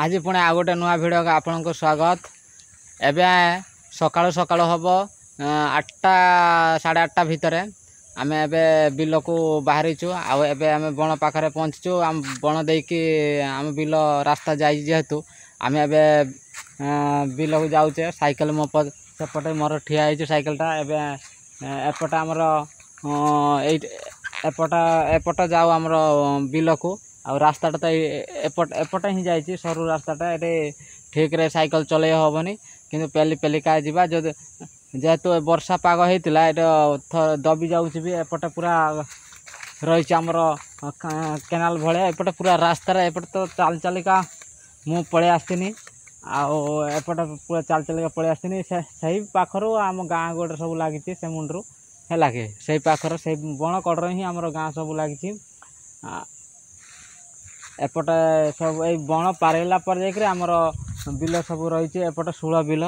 आज पुणी आ गोटे नुआ भिडियो आपन को स्वागत। एवं सकाळु सकाळु हम 8टा 8:30 भितर आम एवं बिल को बाहरीचु आम बण पाखे पहुँचीचु। आम बण देकी आम बिल रास्ता जाई जेहेतु आम एवं बिल को जाऊे साइकेल मो सेपटे मोर ठिया होती साइकेलटा एपटे आमर एपट जाऊ आमर बिल को आ रास्ताटा तो एपटे ही जाइए सरू रास्ताटा ये ठीक रे साइकेल चलई हेनी कि पेली पेलिका जावा जेहेतु वर्षा पाग होता ये दबी जाऊँगी भी एपटे पूरा रही आमर केनाल भाया एपटे पूरा रास्तार एपटे तो चाल चलिका मु पलि आसनी आपटे पूरा चाल चलिका पलि आसनी से पाखर आम गाँ गोटे सब लगी से मुंडू है कि से पाखर से बण कड़र ही आमर गाँ सब लगी एपटे सब ये बण पारेला पर जाकर आमर बिल सब रही एपटे शूल बिल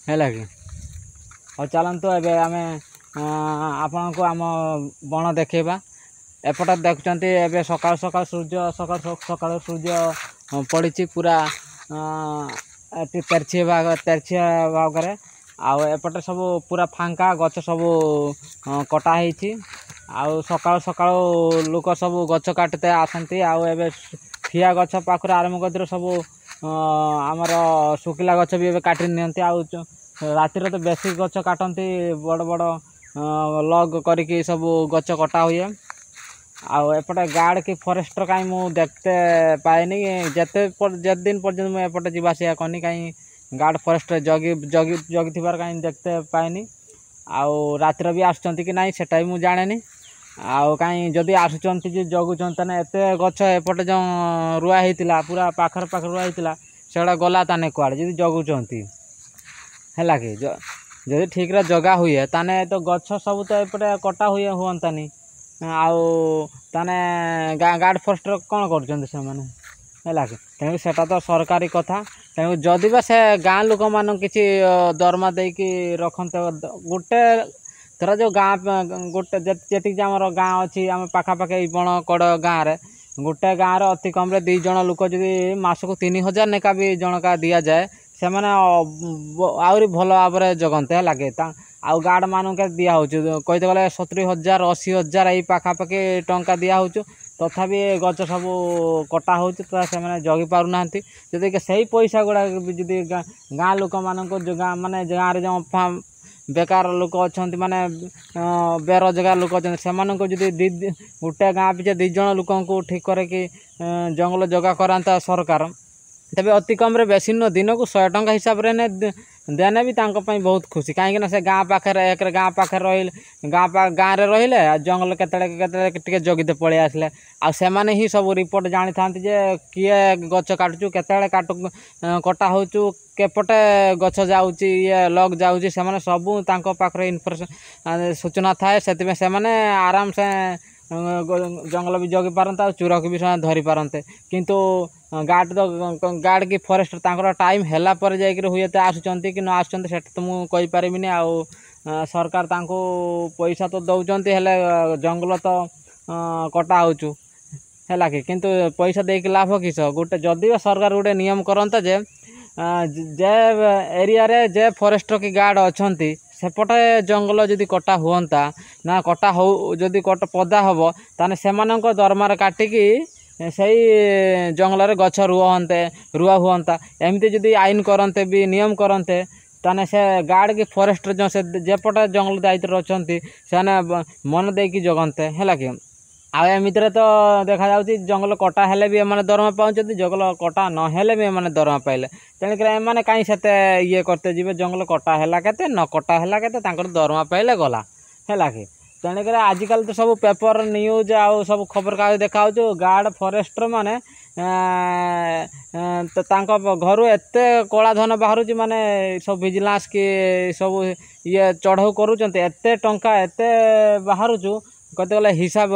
है कि और चलतु एवं आम आपण को आम बण देखा एपटे देखुं एवं सकाल सकाल सूर्य सकाल सकाल सूर्य पड़ी पूरा तेरछिया भाग एपटे सब पूरा फांका गच सब कटा होती सकाल सकाल लोक सब गच काटते आसती आए ठिया गच पाखर आरंभ कर सब आमर शुखिला गच भी काटी नियंती राति तो बेसी गच काटती बड़ बड़ लग करके सब गच कटा हुए एपटे गार्ड कि फॉरेस्टर कहीं मु देखते पाएनी जिते दिन पर्यटन मुझे एपटे जावासिया करनी कहीं गार्ड फॉरेस्टर जगी जगी जगी थी कहीं देखते पाएनी रातिर भी आसुँच कि नहीं सेटा भी मुझे जाने कहीं जदि आसुँच जगुंट ताने एत गच एपटे जो रुआ होता पूरा पाखर पाखर रुआ होता से गला ताने कुआड़े जदि जगुंट है कि जदि ठीक रे जगा हुए ताने तो गछ सब तो एपटे कटा हुए हुअंतानी ताने गार्ड फॉरेस्टर कौन कर कि सेटा तो सरकारी कथा तेणु जदि बा से गाँ लोक मान किसी दरमा देकी रखते गोटे थर जो गाँ गोटे जी आम गाँ अच्छी आम पाखापाखि बण कड़ गाँव में गोटे गाँव में अति कम 2 जन लोक जदि मासक 3000 नेका भी जनका दि जाए से आहरी भल भाव जगंते है लगे आउ गार्ड मान के दिया कहते गले 70,000 80,000 यही पाखापाखि टंका दिया तथापि गच सब कटा हो जगी पारना जदि से पैसा गुड़ा जी गाँ लोक मान गाँ माने गाँव जो बेकार लोक अच्छा माने बेरोजगार लोक अच्छा से गोटे गाँ पीछे 2 जन लोक ठीक करे कि जंगल जगह कराता सरकार तेज अति कम बेसी नुह दिन को 100 टंका हिसाब से देने भी बहुत खुशी कहीं से गाँ पाखे एक गाँ पाखे रही गाँव में रहिले जंगल के जगीते पलि आसले आने ही सब रिपोर्ट जानी था किए गच काटुचु केतले काटु कटा होचु केपटे गच जाऊँगी ये लग जाऊँगी से सबू पाखे इनफर्मेशन सूचना थाए से आराम से जंगल भी जगी पारते चोर को भी धरी पारते किंतु गार्ड की फॉरेस्ट टाइम हैला पर जाकर हुए तो आसुँच कि न आसुँच से तो मुझे पारिनी सरकार तांको पैसा तो दौरान हेले जंगल तो कटा होचु है कि किंतु पैसा देके लाभ किस गोटे जदि सरकार गोटे नियम करता जे एरिया रे जे फॉरेस्ट की गार्ड अच्छा सेपटे जंगल जदि कटा हुअंता ना कटा हो जदि पदा हम ताने सेमानंको दरमार काटिकी से जंगल रे गछ रुआ हुअंता एमती जदि आईन करते भी नियम करते ताने से गार्ड की फॉरेस्ट जो से जेपटे जंगल दायित्व अच्छा से मन देकी जगंते है कि आमितर तो देखा जाउची जंगल कटा हेले भी एमाने दरमा पाउछथि जंगल कटा न हेले भी एमाने दरमा पाइले तेणुकर एमाने कहीं से ये करते जीवे जंगल कटा हैला केते न कटा हैला केते तांकर दरमा पाइले गला है कि तेणुकर आजिकल तो सब पेपर न्यूज आउ सब खबर कागज देखा गार्ड फॉरेस्टर माने तो घर एत कला धन बाहर माने सब विजिलेंस की सब ये चढ़ऊ करुँच एत टंका एत बाहर कहते गले हिसाब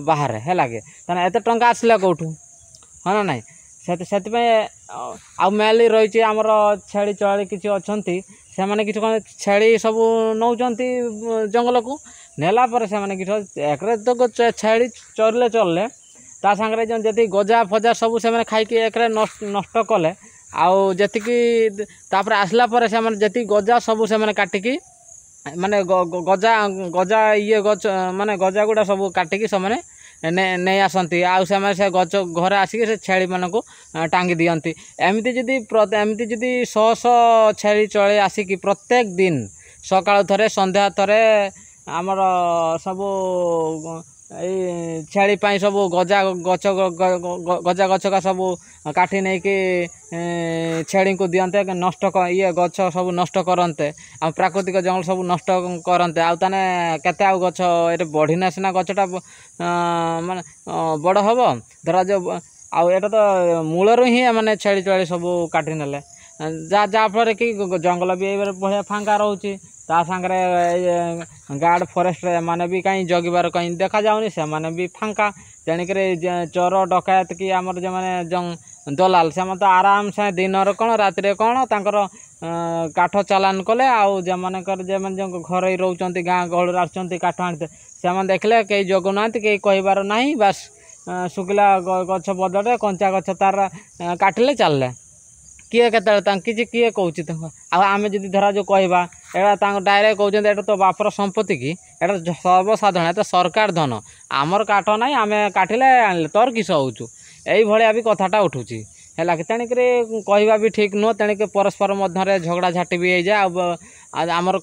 बाहर है लगे ताने एत टंका आसला कौटू हाँ ना नाई से मेनली रही आमर छेड़ी चढ़ी किसी अच्छा से मैंने किसी कौन छेड़ी सब नौ जंगल को नेला पर से मैंने किसी एक तो छेड़ी चरले चलले ता सांगे जो जी गजा फजा सब से खाई एक नष्ट कले आउ जी तापर आसला जी गजा सब से काटिकी माने गजा गजा ये गच माने गजा गुड़ा सब काटिकी से नहीं आसती आउ से गच घर आसिक से छेली मान को टांगी दियंती एमती जदि 100 छेली चले आसिक प्रत्येक दिन सकाळ थरे संध्या थरे आमर सब छेली सब गजा गच गजा गछ का सब काठी नहीं कि छेली को दियंते नष्ट ये गछ सब नष्ट करते आ प्राकृतिक जंगल सब नष्ट करते आने केते आउ गछ ये बढ़िना सीना गछटा माने बड़ हम धरा जो आटा तो मूलर ही माने छेली चेली सब काटी नेले जहाँफल कि जंगल भी भाया फांका रोचे ता सांगे गार्ड फॉरेस्ट माने भी कहीं जगिबार कहीं देखा जाऊनी से माने भी फांका तेणिक चोर डकायत कि आमर जो मैंने दलाल से तो आराम से दिन कौन रातिर कौन तांकर काठ चालान कले आउ जो मानकर जो घर रोचे गाँ गहल आसुँच काठ आनते से देखले कई जगुना कई कहबार ना बास शुखिला गछ बदले कंचा गछ तार काटिले चलले किए के किए कौन आम जी धरा जो कहवा एटा डायरेक्ट कहते एटा तो बापर संपत्ति कि एटा सर्वसाधारण एटा सरकार धन आमर काठ ना आम काटिले आनले तोर किस होचु यही भाया भी कथाटा उठुची है तेणुक कहवा भी ठीक नुह तेणुक परस्पर मध्य झगड़ा झाटी भी हो जाए आमर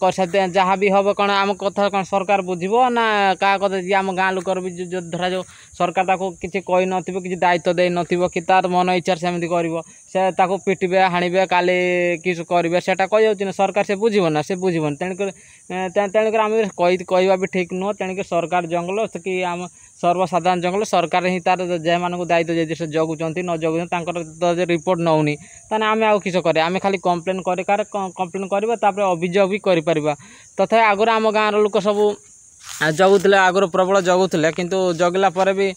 जहाँ भी हम कौन आम कथा कौन सरकार बुझब ना क्या कथा जी आम गाँ लोकर भी जो धरा जो सरकार ताको किसी कही न कि दायित्व दे न कि तार मन इच्छा सेमती कर पिटे हाणवे काली किस करेंगे सेटा कही सरकार से बुझब ना से बुझबन तेणुक आम कहवा भी ठीक नुह तेणुक सरकार जंगल कि आम सर्वसाधारण जंगल सरकार ही तार जे मानक दायित्व दे से जगुंट न जगुं रिपोर्ट नौनी ताने आम आउ किस करे आम खाली कंप्लेन कंप्लेन करवा अभियोग भी कर तथा आगुरी आम गाँव लोक सब जगुले आगुरी प्रबल जगुले किंतु जगिला पर भी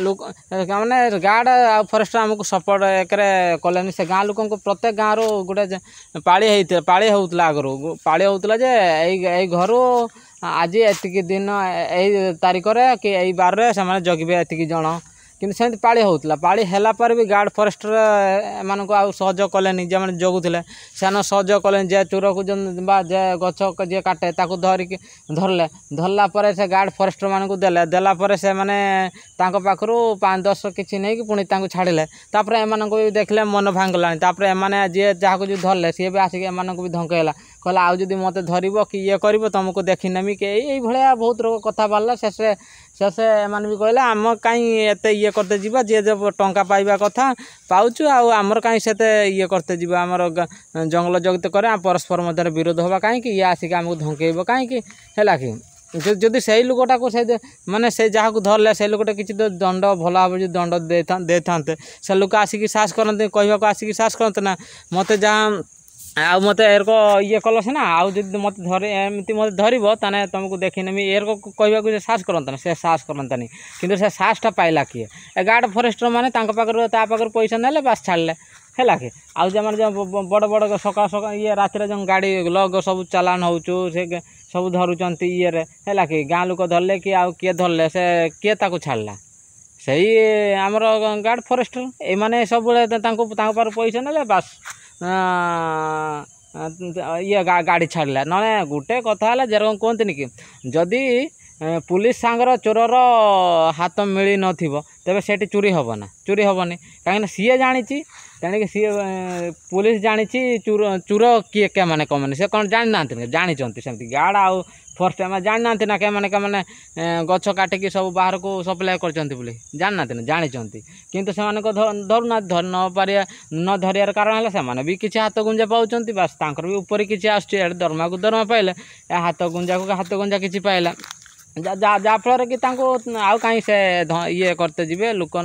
लोक मैंने गार्ड आ फरेस्ट आमको सपोर्ट एक कले से गाँ लोक प्रत्येक गाँव रू गोटे पाड़ी होता आगु पाड़ी होता जे यही घर आज एतिकी दिन यही तारीख कि यही बार से जगिबे एतिकी जन किंतु सेमती पाड़ी होता पाड़ी है पर भी गार्ड फरेस्टर एम आउ सहयोग कले जे मैंने जगुले से सहयोग कले जे चोर को जे गछ जे काटे ताकू धरिकी धरले धरला पर से गार्ड फरेस्टर मानक देले देलापर से मैंने पाखु 5-10 किसी नहीं कि पुणी छाड़े तापर एम भी देखले मन भांगलानी तापर एमाने जी जहाँ जो धरले सी भी आसिक एम भी धमकेला कहला आउ जदि मत धरब कि ये कर तुमको देखी नेमी कि यही भाया बहुत रोग कथा बाहर शेषे एम भी कहले आम कहीं एत ये करते जीवा जी जब टंका पाइबा कथा पाउचु आमर कहीं से ये करते जीवा आमर जंगल जगत करे परस्पर मध्य विरोध होगा कहीं ये आसिक आमको धमकेब कहीं है कि जदि से लोकटा को से माने से जहाँ को धरले से लोकटा किसी तो दंड भल भाव जो दंड दे था से लोक आसिक साहस करते कहवा आसिक साहस करते ना मत जहाँ आ मत एरक ये कल सीना आउ जब मत धर एमती मत धरब ताने तुमको देखी नेमी एरक कहवा साहस करता से साहस करतानी किंतु से साहसटा पाइला किए गार्ड फरेस्टर माने पाखर पैसा नेले बास छाड़ले है कि आउ जो बड़ बड़ सका सका ये रातिर जो गाड़ी लग सब चालान होचु से सब धरुंच ये है कि गाँ लोक धरले कि आउ किए धरले से किए ताको छाड़ला सही आमर गार्ड फरेस्टर एमाने सब पार पैसा नेले बास ये गाड़ी छाड़ला ना गोटे कथा है जेरकम कहते कि जदि पुलिस सांगर चोरर हाथ मिली न तेरे से चोरी हेना चोरी हेनी कहीं सी जानी तेणिक सी पुलिस जानी चोर चोर किए क्या मैंने कमें से कौन जानी ना जानी सेमती गार्ड आउ फर्स्ट टाइम जानी ना ना क्या मैंने गछ काटिकी सब बाहर को सप्लाय कर जानी ना जानी किंतु से धरुना धर न पारे न धरियार कारण है भी किसी हाथ गुंजा पाँच बास तांकर भी ऊपर किसी आसुचे दरमा को दरमा पाइले हाथ गुंजा को हाथ गुंजा किसी पाइला जाफल कि आउ कहीं से ये करते जी लोक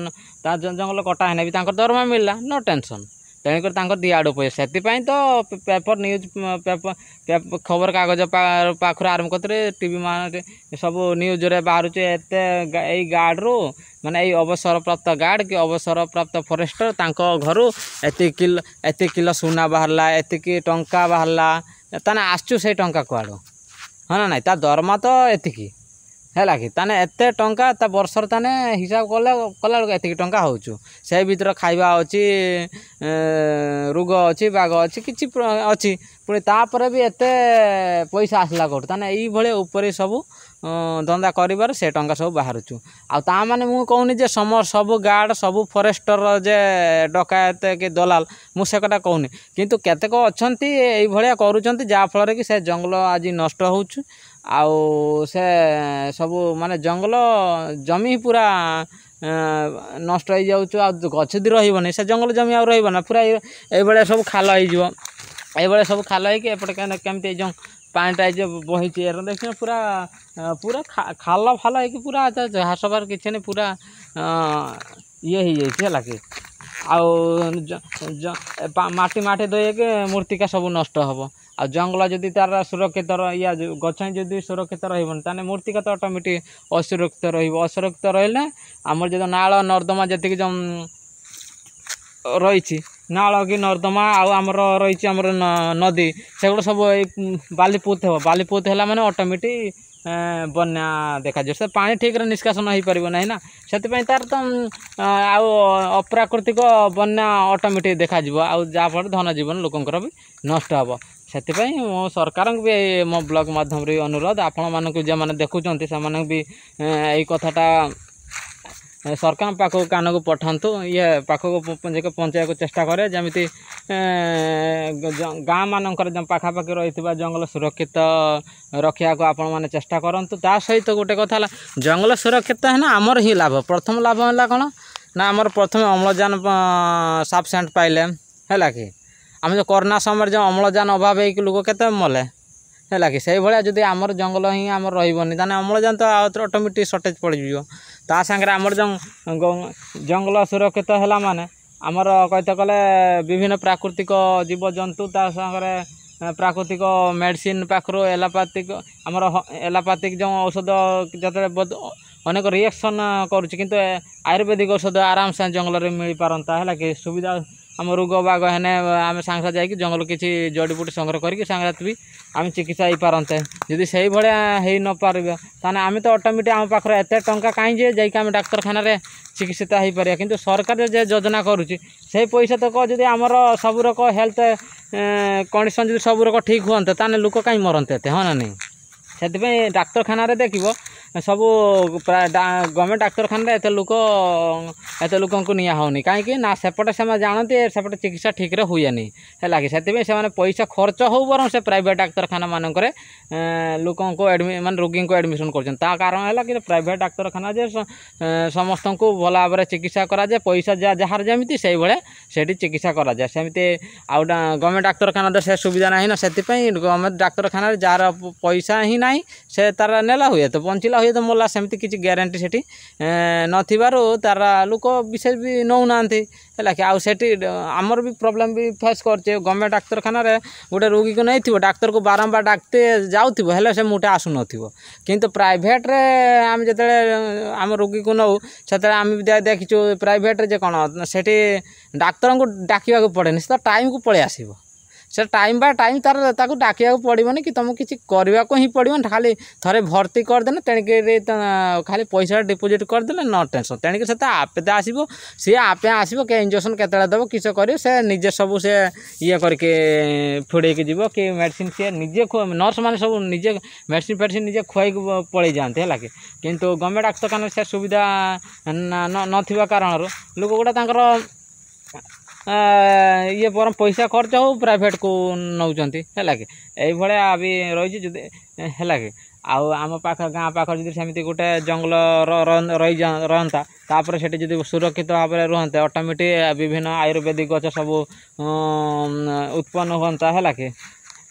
जंगल कटा है भी दरमा मिलला नो टेंशन तेणुक दिआड़ पैसा से तो पेपर न्यूज पेपर खबर कागज पाखर आरंभ करते टीवी मान सब न्यूज रे बाहर यही गार्ड रू माने यही अवसर प्राप्त गार्ड कि अवसर प्राप्त फरेस्टर घर एत किलो सुना बाहरला एतिकी टंका बाहरला ताने आसचु से टंका कुआड़ हाँ ना ना ता दरमा तो एतिकी है कि ताने एते टंका ता वर्षर ताने हिसाब कला कला एतिक टंका होचु से भीतर खाइबा अच्छी रोग अच्छी बाग अच्छी किछि अच्छी पुणी तापर भी एते पैसा आसला कौट ताने ये ऊपर सब धंदा कर से टंका सब बाहरुचु आ माने मु कहूनी जे सब गार्ड सब फरेस्टर जे डकायत कि दलाल मु से कथा कहूनी किंतु केतेक अछंती एई भलिया करूचंती जा फल कि से जंगल आज नष्ट होउछु आउ से सब माने जंगल जमी पूरा नष्ट हो जाऊँ आ गछ दी रही से जंगल जमी आ रहा पूरा ये सब खाल हो सब खाल होपटे केमती जो पानीटा जो बही देखिए पूरा पूरा खाल फाल हो पूरा घास बार किसी नहीं पूरा ये है कि आटी माटी दे मूर्तिका सब नष्ट हम आ जंगल जदि तार सुरक्षित या गछ जदि सुरक्षित रही मूर्तिका तो ऑटोमेटिक असुरक्षित असुरक्षित रही आमर जो नाल नर्दमा जी जो रही नाल कि नर्दमा आमर रही आमर नदी सेगुड़ा सब बालीपुत हो बालीपुत है मैंने ऑटोमेटिक बन्या देखा से पानी ठीक रे निष्कासन हो पार ना ना से तार तो अप्राकृतिक बन्या ऑटोमेटिक देखा जहाँफल धन जीवन लोकंर भी नष्ट हे से मो सरकार भी मो ब्लॉग माध्यम अनुरोध आपण मानक जो मैंने देखुं से भी यही कथाटा सरकार पाखक कान को पठातु ये पाखक पहुँचा को चेष्टा करे जमी गाँ मानकर पाखापाखि रही जंगल सुरक्षित रखा को आपण मैंने चेष्टा करूँ ता सहित गोटे कथा जंगल सुरक्षित है ना आमर ही लाभ प्रथम लाभ है कौन ना आमर प्रथम अम्लजान सफिसीयंट पाइले है कि आम जो कोरोना समय जो अम्लजान अभाव हो लोक के मले है कि से भाया जब आमर जंगल ही आमर रही अम्लजान तो ऑटोमेटिक सर्टेज पड़ ता सांगे आमर जो जंगल सुरक्षित है माने आमर कहते कले विभिन्न प्राकृतिक जीवजंतु ता सांगे प्राकृतिक मेडिसिन पाखर एलोपैथिक आमर एलोपैथिक जो औषध जो अनेक रिएक्शन करुच्ची किंतु आयुर्वेदिक औषध आराम से जंगल में मिल पारंता है कि सुविधा आम रोग बाग है आम सांगे जाकि जंगल किसी जड़ीबूटी संग्रह करके सांगे भी आम चिकित्सा हो पारते जदि से भाया हो न पार ताने आम तो ऑटोमेटिक आम पाखर एत टंका कहीं जे आम डाक्तखाना चिकित्सित हो पार किंतु सरकार जे योजना करुच्ची से पैसा तक जब आमर सब रक हेल्थ कंडीशन जो सब रक ठीक हुए ताने लोक कहीं मरते एत हाँ ना नहीं से डाक्तखाना देखो सब प्राय गवर्नमेंट डाक्तखाना एत लोक को निया होनी कहीं ना सेपटे से जानते सेपटे चिकित्सा ठीक रे हुए नहीं है कि से पैसा खर्च हो बर से प्राइवेट डाक्तखाना मानक लोक मान रोगी को एडमिशन कर कारण है कि प्राइवेट डाक्तखाना जे समस्त को भल भाव में चिकित्सा कराए पैसा जार जमी से भाई चिकित्सा कराए सेमती आउ गवर्नमेंट डाक्तखाना तो से सुविधा ना से गवर्नमेंट डाक्तखाना जार पैसा ही ना से तार नेला हुए तो बंचला हुए तो मोला सेमती किसी ग्यारंटी से नथिबारु तार लोक विशेष भी नौना है कि आउटी आमर भी प्रोब्लेम भी फेस करचे गवर्नमेंट डाक्तखाना गोटे रोगी को नहीं थी डाक्तर को बारंबार डाकते जाऊे हेल्ले से मुटे आसु नथिबो किंतु प्राइवेट रे आम जो आम रोगी को नौ से आम देखीचु प्राइवेट रे कौन से डाक्तर को डाकवा पड़े से टाइम को पलि आसो से टाइम बाय टाइम तार ताको डाकिया पड़ोनी कि तुमको किसी करने को ही पड़ो खाली थे भर्ती करदे तेणुक खाली पैसा डिपोजिट करदे न टेंशन तेणुक से आपे तो आसो सी आपे आसो के इंजेक्शन केतला देव किस कर से निजे सब से ये करके फुड़े जीव कि मेडिसिन सी निजे नर्स मैंने सब निजे मेडिसिन फेडिसिन निजे खुआई पलि जाते है कि किंतु गवर्नमेंट डाक्तखाना से सुविधा न कारण लोक गुड़ा ये पर पैसा खर्च हो प्राइवेट को नौकरी है कि यही भी रही है कि आम पाख गाँ पाख जब सेमती गोटे जंगल रही रहता तापर से जब सुरक्षित भाव में रुहते ऑटोमेटिक विभिन्न आयुर्वेदिक गच सब उत्पन्न होता है कि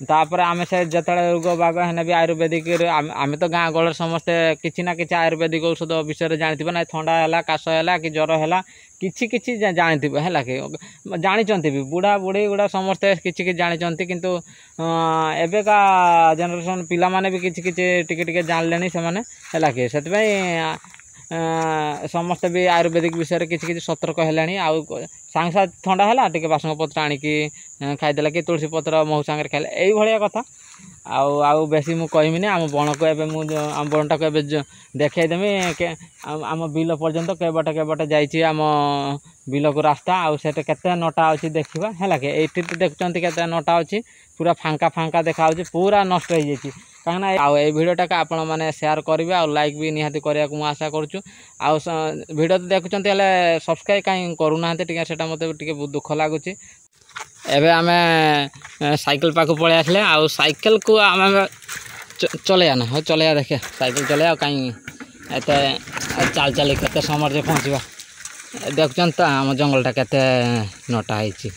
तापर आम से जिते रोग बाग है भी आयुर्वेदिक आम तो गाँ गहल समस्ते किसी ना कि आयुर्वेदिक औषध विषय जानते ना थंडा है काश है कि ज्वर है किसी जानते है कि जानते भी बुढ़ा बुढ़ी गुड़ा समस्ते किसी जानते किंतु एवेका जेनेरेशन पिला माने भी किसी टिके जानले से है कि समस्ते भी आयुर्वेदिक विषय किसी सतर्क है आउ सांगे साथ थंडा है टे बासंग पत्र आणिकी खाईदेला कि तुलसी पत्र महू सांगे खाइले यही भाया कथा आउ बेसी मु कहमिनी आम बण को एबे मु आम बणटा को एबे देखैदेमी आम बिल पर्यंत केबटे जाइछि आम बिल को रास्ता आउ सेटे केते नटा अछि देखिबा हैला के एठी देखुचंती केते नटा अछि पूरा फांका फांका देखा होछि पूरा नष्ट हो जाइछि काना आउ ए वीडियोटा का आपण माने शेयर करिवे आ लाइक भी निहाती करिया को मु आशा करछु आउ वीडियो देखुचंती हले सब्सक्राइब काई करू नाहते टिके सेटा मते टिके दुख लागुछि एबे आमे साइकिल पाखु पळे आसले आ साइकिल को आमे चले आना हो चले देखे साइकिल चले आ कहीं एते चाल चाल केते समय जे पहुँचबा देखुचन त आम जंगलटा केते नटा हैछि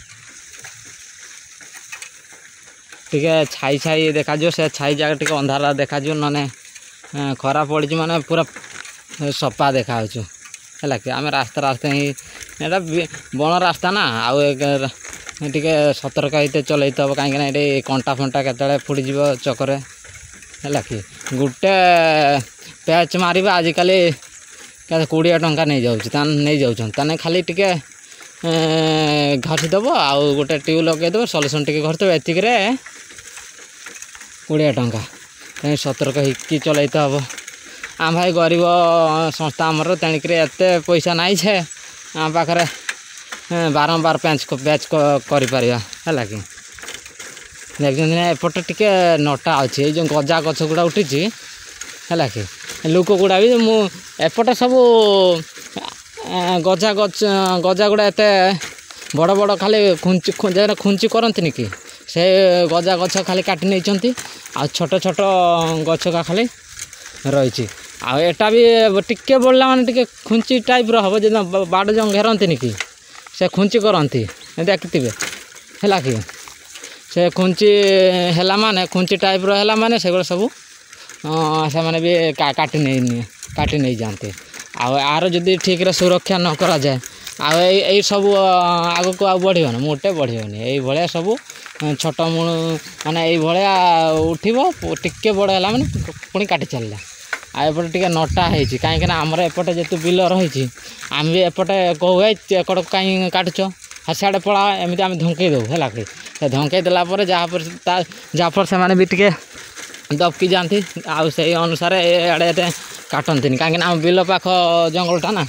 टिके छाई छाई देखा जो से छाई जगह टिके अंधारा देखा जो नने खरा पड़ी माने पूरा सफा देखा होछु हैला कि आमे रास्ता रास्ता ही एटा बण रास्ता ना आ टिके सतर्क होते चलते हम कहीं कंटा फंटा केतले फुटी जीव चक्कर है कि गोटे पैच मार आजिकल 20 टंका नहीं जाऊँ खाली टिके घसीदेव आउ गोटे ट्यूब लगेदेव सल्यूशन टिके घसीदेव एतिक 20 टंका कहीं सतर्क होती चलते हम आम भाई गरीब संस्था आमर तेणुक एत पैसा नाई छे आम पाखे बारंबार पैच कर कि देखते एपटे टिके नटा अच्छे ये जो गजा गछ गुड़ा उठी है कि लोक गुड़ा भी एपटे सब गजा गजा गुड़ा एत बड़ बड़ खाली खुंची करती कि से गजा गछ खाली काटी नहीं आ छोट छोट गछ का खाली रही आटा भी टिके बढ़ला माने टिके खुंची टाइप हम जो बाड़ जो घेरती कि से खुंची करती देखते है कि से खुंची है माने खुंची टाइप रहा माने से सब से मैंने भी काटी नहीं जाते आर जदि ठीक रे सुरक्षा न करा जाए आई सब आग को बढ़िया मोटे बढ़िया ये सब छोट मूल माने ये उठो टिके बड़ है माने पुणी काटी चलला आएपटे टिके नटा है कहीं आमर एपटे जेतु बिल रही आम भी एपटे कहू एकड़ कहीं काटुच हाँ सियाड़े पड़ा एमती आम धमकई दो है कि धमकई देलापर जहाँफल से भी टिके दबकी जाती आउ से अनुसार एड़े काटती कहीं आम बिल पाख जंगलटा ना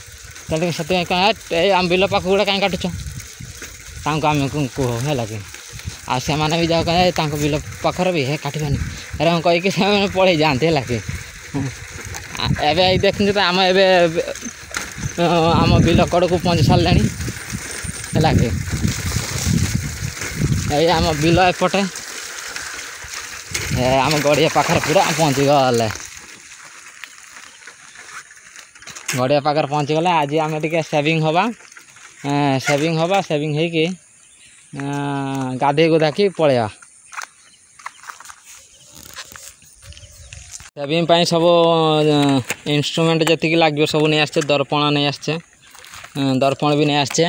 से आम बिल पाख गुड़ा कहीं काटुच आम कह है कि आ से भी जाओ कहें बिल पाखर भी है काटबानी अरे कहीकि से पड़े जाते है कि एबे देखते आम आम बिल कड़ को पहुँच सारे है कि आम बिल एपटे आम गड़िया पाखर पूरा पहुँची गले गड़िया पाखर पहुँची गले आज आम टे सेविंग हवा सेविंग होगी गाधे गुधाकी पलैया सेविंग पाई सब इंस्ट्रूमेंट जी लगे सब नहीं आसचे दर्पण नहीं आसचे दर्पण भी नहीं आसचे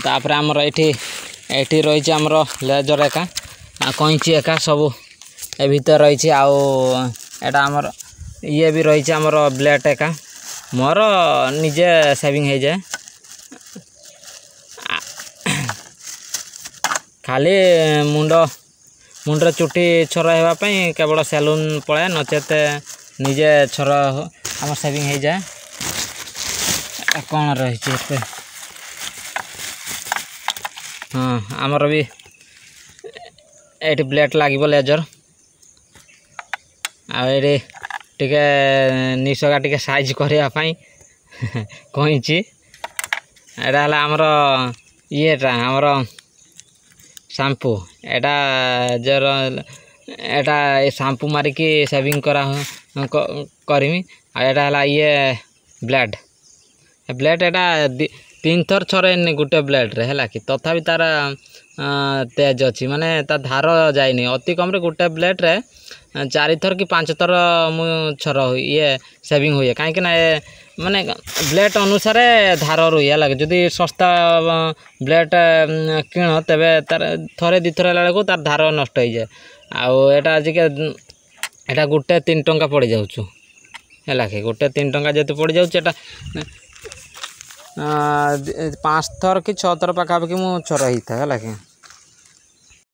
तापर आमर ये रही आमर लेजर एका कैंची एका सब ए भीतर रही आटा आमर ये भी रही आमर ब्लेड एका मोर निजे सेविंग हो जाए खाली मुंडर चुटी छोर होगापी केवल सैलून पलाए नचेत निजे छोर आम सेविंग हो जाए कौन रही हाँ आमर भी ये ब्लेड लगे लेजर आए टिके निशगा टिके साइज करने कहींची एटा है आमर येटा आमर शैम्पू एटा जर एटा शैम्पू मारिकी सेविंग करा करमी एटा है ये ब्लेड ब्लेड एटा 3 थर छरे गोटे ब्लेड रे है कि तथापि तार तेज अच्छी माने ता धार जाए अति कम रे गोटे ब्लेड रे 4 थर कि 5 थर मु छर ये सेविंग हुए कहीं माने ब्लेड अनुसार धार रुए लगे जदि सस्ता ब्लेड किण तेबे तार थरे 2 थर बेलू तार धार नष्ट हो जाए आटा आज एटा गोटे 3 टंका पड़ जाऊँ है कि गोटे 3 टंका जेतु पड़ जाऊँटा 5 थर कि 6 थर पाखापाखि मु छर होता है कि